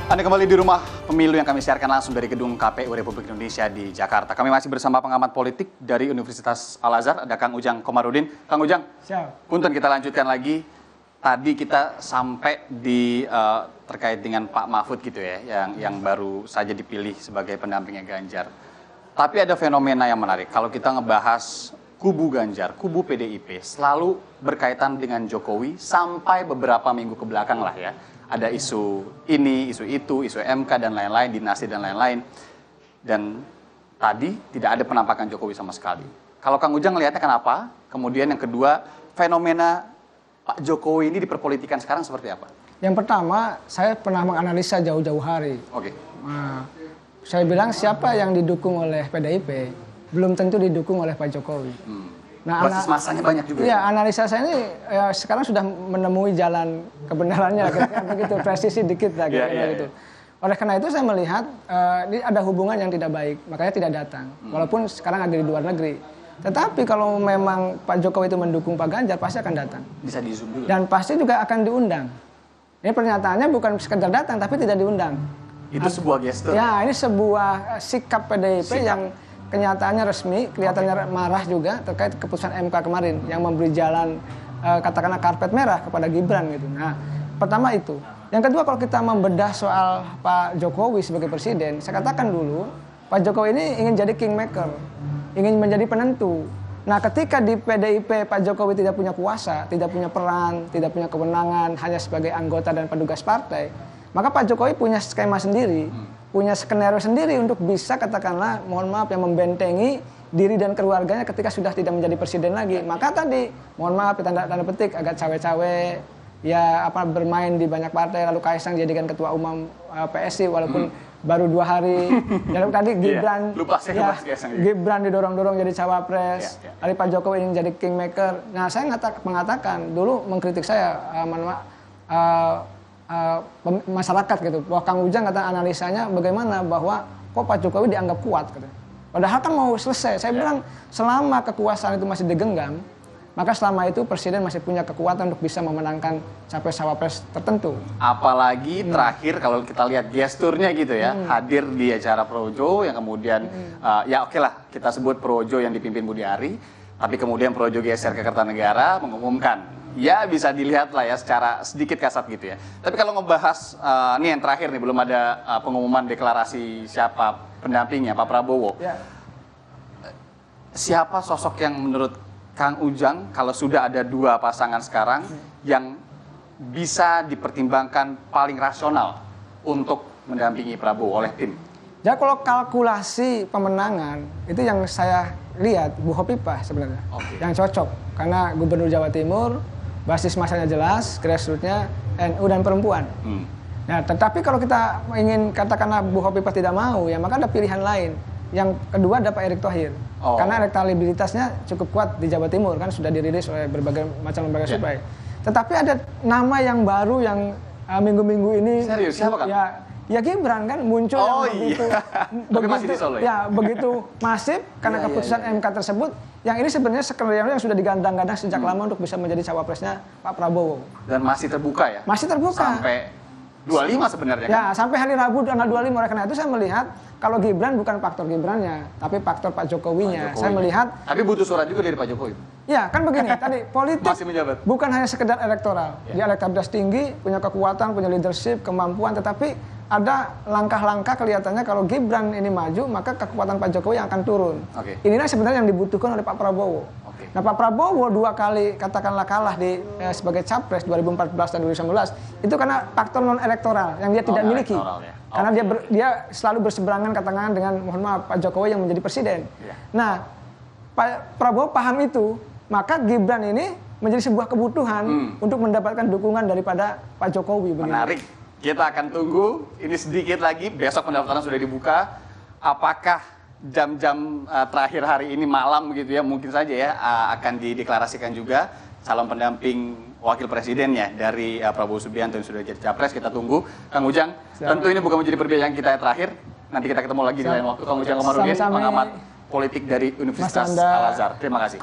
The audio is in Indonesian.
Anda kembali di Rumah Pemilu yang kami siarkan langsung dari Gedung KPU Republik Indonesia di Jakarta. Kami masih bersama pengamat politik dari Universitas Al-Azhar, ada Kang Ujang Komarudin. Kang Ujang, punten kita lanjutkan lagi. Tadi kita sampai di terkait dengan Pak Mahfud gitu ya, yang baru saja dipilih sebagai pendampingnya Ganjar. Tapi ada fenomena yang menarik. Kalau kita ngebahas kubu Ganjar, kubu PDIP, selalu berkaitan dengan Jokowi sampai beberapa minggu ke belakang lah ya. Ada isu ini, isu itu, isu MK dan lain-lain, dinasti dan lain-lain. Dan tadi tidak ada penampakan Jokowi sama sekali. Kalau Kang Ujang melihatnya kenapa? Kemudian yang kedua, fenomena Pak Jokowi ini diperpolitikan sekarang seperti apa? Yang pertama, saya pernah menganalisa jauh-jauh hari. Oke. Nah, saya bilang siapa yang didukung oleh PDIP, belum tentu didukung oleh Pak Jokowi. Nah, basis masanya banyak juga. Iya, analisa saya ini sekarang sudah menemui jalan kebenarannya, begitu presisi dikit lah, gitu. Oleh karena itu saya melihat ini ada hubungan yang tidak baik, makanya tidak datang. Walaupun sekarang ada di luar negeri. Tetapi kalau memang Pak Jokowi itu mendukung Pak Ganjar, pasti akan datang. Bisa di zoom dulu. Dan pasti juga akan diundang. Ini pernyataannya bukan sekedar datang, tapi tidak diundang. Itu sebuah gestur. Ya, ini sebuah sikap PDIP yang kenyataannya resmi, kelihatannya marah juga terkait keputusan MK kemarin yang memberi jalan katakanlah karpet merah kepada Gibran gitu. Nah, pertama itu. Yang kedua, kalau kita membedah soal Pak Jokowi sebagai presiden, saya katakan dulu, Pak Jokowi ini ingin jadi kingmaker, ingin menjadi penentu. Nah, ketika di PDIP Pak Jokowi tidak punya kuasa, tidak punya peran, tidak punya kewenangan, hanya sebagai anggota dan petugas partai, maka Pak Jokowi punya skema sendiri, punya skenario sendiri untuk bisa katakanlah, mohon maaf, yang membentengi diri dan keluarganya ketika sudah tidak menjadi presiden lagi. Maka tadi, mohon maaf, tanda petik agak cawe-cawe, ya bermain di banyak partai, lalu Kaisang jadikan ketua umum PSI walaupun baru 2 hari. Lalu tadi Gibran, Gibran didorong-dorong jadi cawapres. Lalu Pak Jokowi ingin jadi kingmaker. Nah, saya mengatakan dulu mengkritik saya, masyarakat gitu, bahwa Kang Ujang kata analisanya bagaimana bahwa kok Pak Jokowi dianggap kuat gitu. Padahal kan mau selesai. Saya bilang selama kekuasaan itu masih digenggam, maka selama itu presiden masih punya kekuatan untuk bisa memenangkan capres-cawapres tertentu. Apalagi terakhir kalau kita lihat gesturnya gitu ya, hadir di acara Projo yang kemudian ya oke lah kita sebut Projo yang dipimpin Budi Ari, tapi kemudian Projo geser ke Kertanegara mengumumkan. Ya bisa dilihat lah ya secara sedikit kasat gitu ya. Tapi kalau ngebahas, ini yang terakhir nih, belum ada pengumuman deklarasi siapa pendampingnya, Pak Prabowo. Ya. Siapa sosok yang menurut Kang Ujang, kalau sudah ada 2 pasangan sekarang, yang bisa dipertimbangkan paling rasional untuk mendampingi Prabowo oleh tim? Ya kalau kalkulasi pemenangan, itu yang saya lihat Bu Hovifah sebenarnya, yang cocok. Karena Gubernur Jawa Timur, basis masanya jelas, grassroots-nya NU dan perempuan. Nah, tetapi kalau kita ingin katakanlah Bu Hovifah tidak mau, ya maka ada pilihan lain. Yang kedua ada Pak Erick Thohir. Karena elektabilitasnya cukup kuat di Jawa Timur, kan sudah dirilis oleh berbagai macam lembaga survei. Tetapi ada nama yang baru yang minggu-minggu ini. Serius, siapa kan? Ya Gibran kan muncul begitu masif karena keputusan MK tersebut. Yang ini sebenarnya skenario yang sudah digandang-gandang sejak lama untuk bisa menjadi cawapresnya Pak Prabowo. Dan masih terbuka ya? Masih terbuka. Sampai 25 sebenarnya. Ya, sampai hari Rabu tanggal 25. Oleh karena itu saya melihat kalau Gibran bukan faktor Gibrannya, tapi faktor Pak Jokowinya. Saya melihat. Tapi butuh surat juga dari Pak Jokowi. Ya, kan begini. Tadi politik masih menjabat. Bukan hanya sekedar elektoral. Dia elektabilitas tinggi, punya kekuatan, punya leadership, kemampuan, tetapi ada langkah-langkah kelihatannya kalau Gibran ini maju, maka kekuatan Pak Jokowi yang akan turun. Inilah sebenarnya yang dibutuhkan oleh Pak Prabowo. Nah, Pak Prabowo 2 kali katakanlah kalah di sebagai capres 2014 dan 2019 itu karena faktor non elektoral yang dia tidak miliki. Karena dia selalu berseberangan katakanlah dengan mohon maaf Pak Jokowi yang menjadi presiden. Nah, Pak Prabowo paham itu, maka Gibran ini menjadi sebuah kebutuhan untuk mendapatkan dukungan daripada Pak Jokowi. Menarik. Kita akan tunggu, ini sedikit lagi, besok pendaftaran sudah dibuka. Apakah jam-jam terakhir hari ini malam begitu ya, mungkin saja ya akan dideklarasikan juga calon pendamping wakil presidennya dari Prabowo Subianto yang sudah jadi capres. Kita tunggu. Kang Ujang, tentu ini bukan menjadi perbincangan kita yang terakhir. Nanti kita ketemu lagi di lain waktu. Kang Ujang Komarudin, pengamat politik dari Universitas Al-Azhar. Terima kasih.